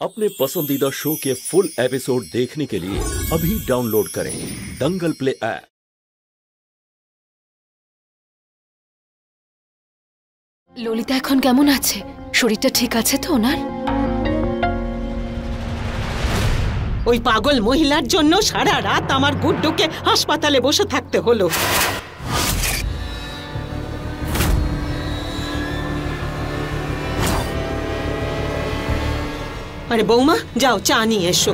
अपने पसंदीदा शो के फुल एपिसोड देखने के लिए अभी डाउनलोड करें दंगल प्ले ऐप। ললিতা এখন কেমন আছে? শরীরটা ঠিক আছে তো ওনার? ওই পাগল মহিলার জন্য সারা রাত আমার গুড্ডুকে হাসপাতালে বসে থাকতে হলো। আরে বৌমা, যাও চা নিয়ে এসো।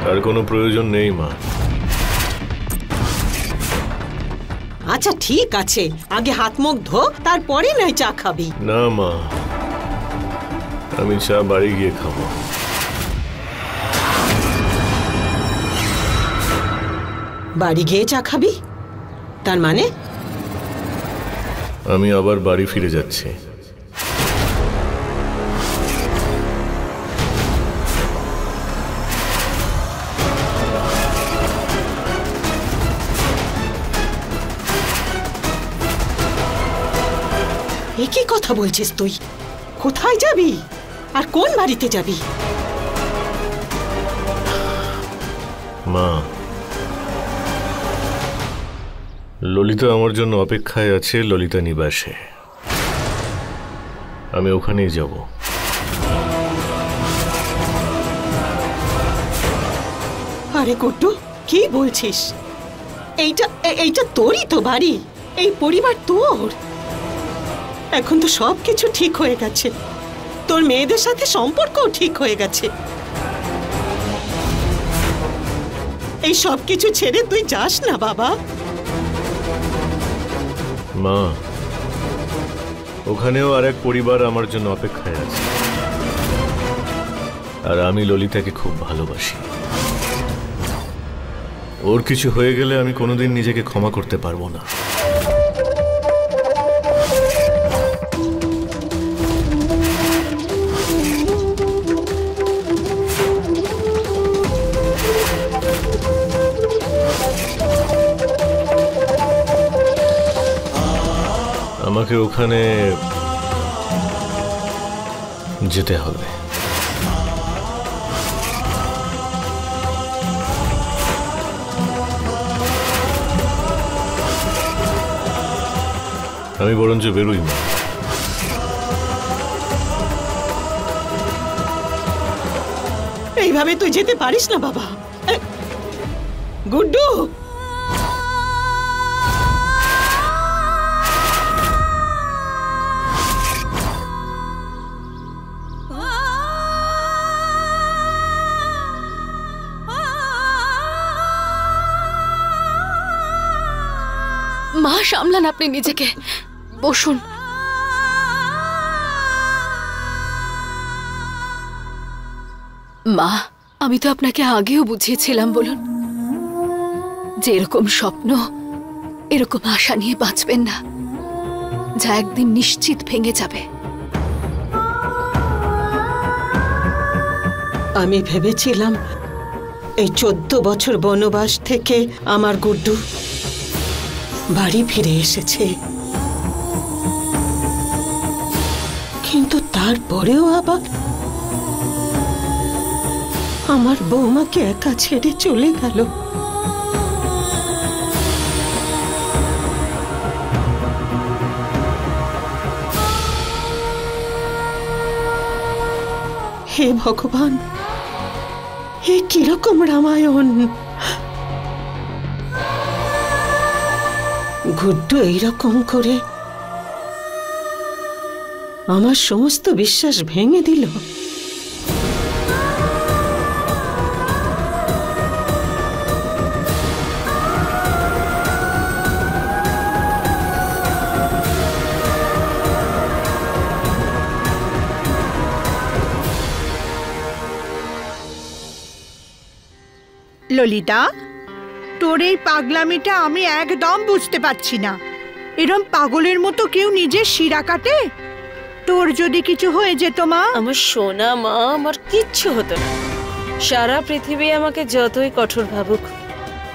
তার কোনো প্রয়োজন নেই মা। আচ্ছা ঠিক আছে, আগে হাত মুখ ধো, তারপরে নয় চা খাবি। না মা, আমি চা বাড়ি গিয়ে খাবো। বাড়ি গিয়ে চা খাবি? তার মানে? আমি আবার বাড়ি ফিরে যাচ্ছি। একই কথা বলছিস তুই? কোথায় যাবি আর কোন বাড়িতে যাবি? মা, ললিতা আমার জন্য অপেক্ষায় আছে ললিতা নিবাসে। আমি ওখানেই যাব। আরে গুড্ডু, কি বলছিস? এইটা তোরই তো বাড়ি, এই পরিবার তোর। এখন তো সবকিছু ঠিক হয়ে গেছে, তোর মেয়েদের সাথে সম্পর্কও ঠিক হয়ে গেছে। এই সব কিছু ছেড়ে তুই যাস না বাবা। মা, ওখানেও আরেক পরিবার আমার জন্য অপেক্ষায় আছে, আর আমি ললিতাকে খুব ভালোবাসি। ওর কিছু হয়ে গেলে আমি কোনোদিন নিজেকে ক্ষমা করতে পারবো না। আমাকে ওখানে যেতে হবে। আমি বরঞ্চ বেরোই না। এইভাবে তুই যেতে পারিস না বাবা। গুড্ডু, মা সামলান আপনি নিজেকে, বসুন। মা, আমি তো আপনাকে আগেও বুঝিয়েছিলাম বলুন যে এরকম স্বপ্ন, এরকম আশা নিয়ে বাঁচবেন না, যা একদিন নিশ্চিত ভেঙে যাবে। আমি ভেবেছিলাম এই 14 বছর বনবাস থেকে আমার গুড্ডু বাড়ি ফিরে এসেছে, কিন্তু তারপরেও আবার আমার বৌমাকে একা ছেড়ে চলে গেল। হে ভগবান, এ কিরকম রামায়ণ! গুড্ডু এইরকম করে আমার সমস্ত বিশ্বাস ভেঙে দিল। ললিতা, তোর এই পাগলামিটা আমি একদম বুঝতে পারছি না। এরম পাগলের মতো কেউ নিজের শিরা কাটে? তোর যদি কিছু হয়ে যেত মা? আমার সোনা মা, আমার কিচ্ছু হতো না। সারা পৃথিবী আমাকে যতই কঠোর ভাবুক,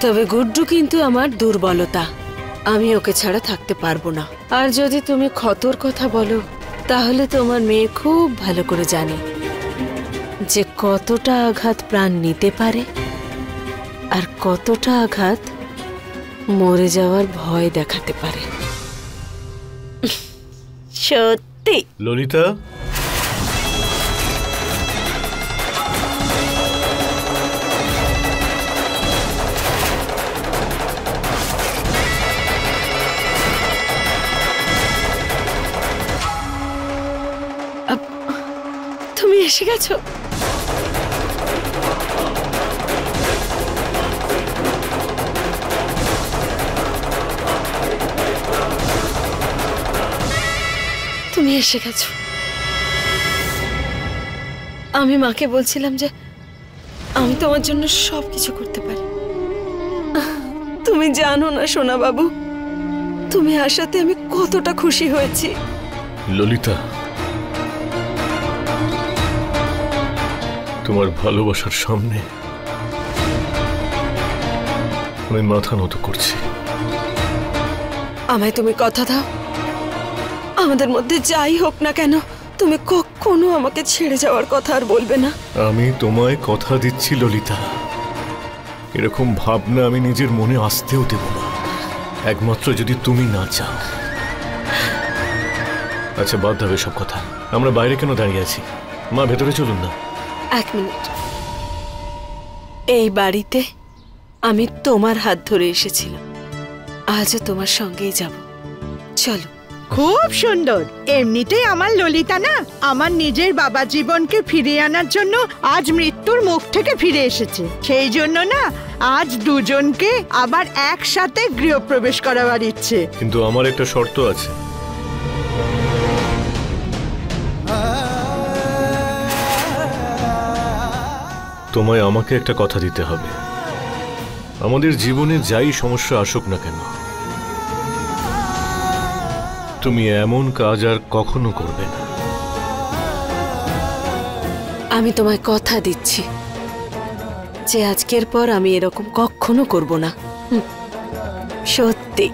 তবে গুড্ডু কিন্তু আমার দুর্বলতা। আমি ওকে ছাড়া থাকতে পারবো না। আর যদি তুমি ক্ষতর কথা বলো, তাহলে তোমার মেয়ে খুব ভালো করে জানে যে কতটা আঘাত প্রাণ নিতে পারে আর কতটা আঘাত মরে যাওয়ার ভয় দেখাতে পারে। সত্যি ললিতা, তুমি এসে গেছো। তুমি এসে গেছো। আমি মাকে বলছিলাম যে আমি তোমার জন্য সবকিছু করতে পারি। তুমি জানো না সোনা বাবু, তুমি আসাতে আমি কতটা খুশি হয়েছি। ললিতা, তোমার ভালোবাসার সামনে আমি মাথা নত করছি। আমায় তুমি কথা দাও, আমাদের মধ্যে যাই হোক না কেন তুমি কখনো আমাকে ছেড়ে যাওয়ার কথা আর বলবে না। আমি তোমায় কথা দিচ্ছি ললিতা, এরকম ভাবনা আমি নিজের মনে আসতেও দেব না, একমাত্র যদি তুমি না চাও। আচ্ছা, বাদ দাও সব কথা, আমরা বাইরে কেন দাঁড়িয়ে আছি? মা, ভেতরে চলুন না। এক মিনিট। এই বাড়িতে আমি তোমার হাত ধরে এসেছিলাম, আজও তোমার সঙ্গেই যাব। চলো। খুব সুন্দর। এমনিতেই আমার ললিতা না আমার নিজের বাবা জীবনকে ফিরিয়ে আনার জন্য আজ মৃত্যুর মুখ থেকে ফিরে এসেছে। সেই জন্য না আজ দুজনকে আবার একসাথে গৃহপ্রবেশ করাবার ইচ্ছে। কিন্তু আমার একটা শর্ত আছে। তোমায় আমাকে একটা কথা দিতে হবে। আমাদের জীবনে যাই সমস্যা আসুক না কেন, তুমি এমন কাজ আর কখনো করবে না। আমি তোমায় কথা দিচ্ছি যে আজকের পর আমি এরকম কখনো করব না। সত্যি।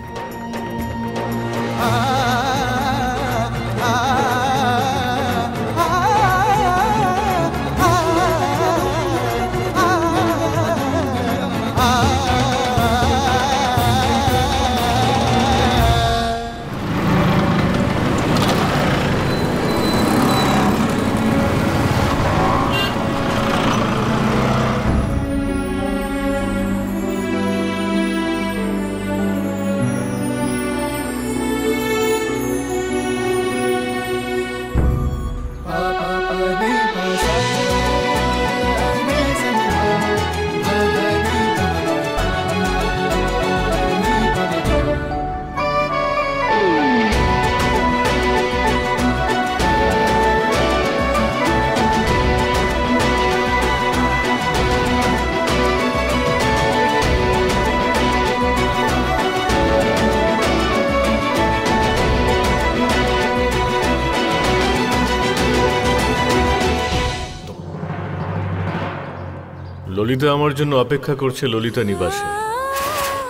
ললিতা আমার জন্য অপেক্ষা করছে ললিতা নিবাসে।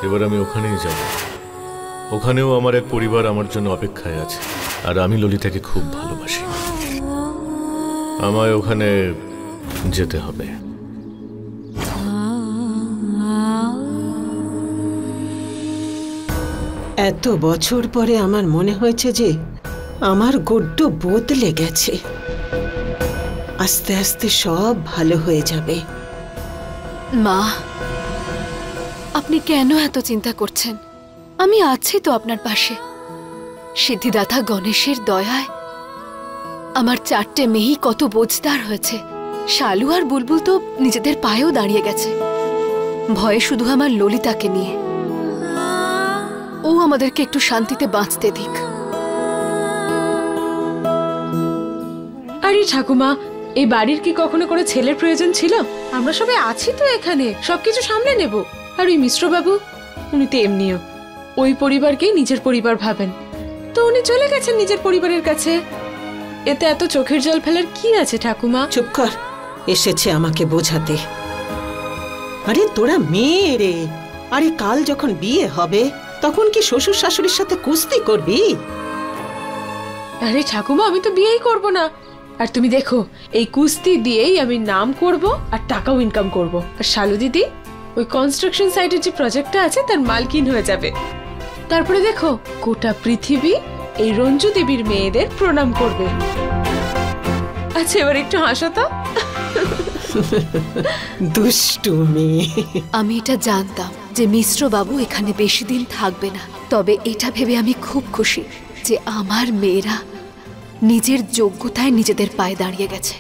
এবার আমি ওখানেই যাব। ওখানেও আমার এক পরিবার আমার জন্য অপেক্ষায় আছে, আর আমি ললিতাকে খুব ভালোবাসি। আমায় ওখানে যেতে হবে। এত বছর পরে আমার মনে হয়েছে যে আমার গুড্ডু বদলে গেছে। আস্তে আস্তে সব ভালো হয়ে যাবে। মা, আপনি কেন এত চিন্তা করছেন? আমি আছি তো আপনার পাশে। সিদ্ধিদাতা গণেশের দয়ায় আমার 4টে মেয়েই কত বোঝদার হয়েছে। শালু আর বুলবুল তো নিজেদের পায়েও দাঁড়িয়ে গেছে। ভয়ে শুধু আমার ললিতাকে নিয়ে। ও আমাদেরকে একটু শান্তিতে বাঁচতে দিক। আরে ঠাকুমা, এই বাড়ির কি কখনো কোনো ছেলের প্রয়োজন ছিল? আমরা সবাই আছি তো এখানে, সবকিছু সামলে নেব। আর ওই মিশ্রবাবু, উনি তো এমনিও ওই পরিবারকেই নিজের পরিবার ভাবেন, তো উনি চলে গেছেন নিজের পরিবারের কাছে। এতে এত চোখের জল ফেলার কি আছে ঠাকুমা? চুপ কর, এসেছে আমাকে বোঝাতে। আরে তোরা মেয়ে রে, আরে কাল যখন বিয়ে হবে তখন কি শ্বশুর শাশুড়ির সাথে কুস্তি করবি? আরে ঠাকুমা, আমি তো বিয়েই করব না। আর তুমি দেখো এই কুস্তি দিয়েই আমি নাম করব আর টাকাও ইনকাম করব। আর শালু দিদি ওই কনস্ট্রাকশন সাইটের যে প্রজেক্টটা আছে তার মালকিন হয়ে যাবে। তারপরে দেখো গোটা পৃথিবী এই রঞ্জু দেবীর মেয়েদের প্রণাম করবে। আচ্ছা এবার একটু হাসো তো। দুষ্টু মেয়ে। আমি এটা জানতাম যে মিশ্র বাবু এখানে বেশি দিন থাকবে না, তবে এটা ভেবে আমি খুব খুশি যে আমার মেয়েরা নিজের যোগ্যতায় নিজেদের পায়ে দাঁড়িয়ে গেছে।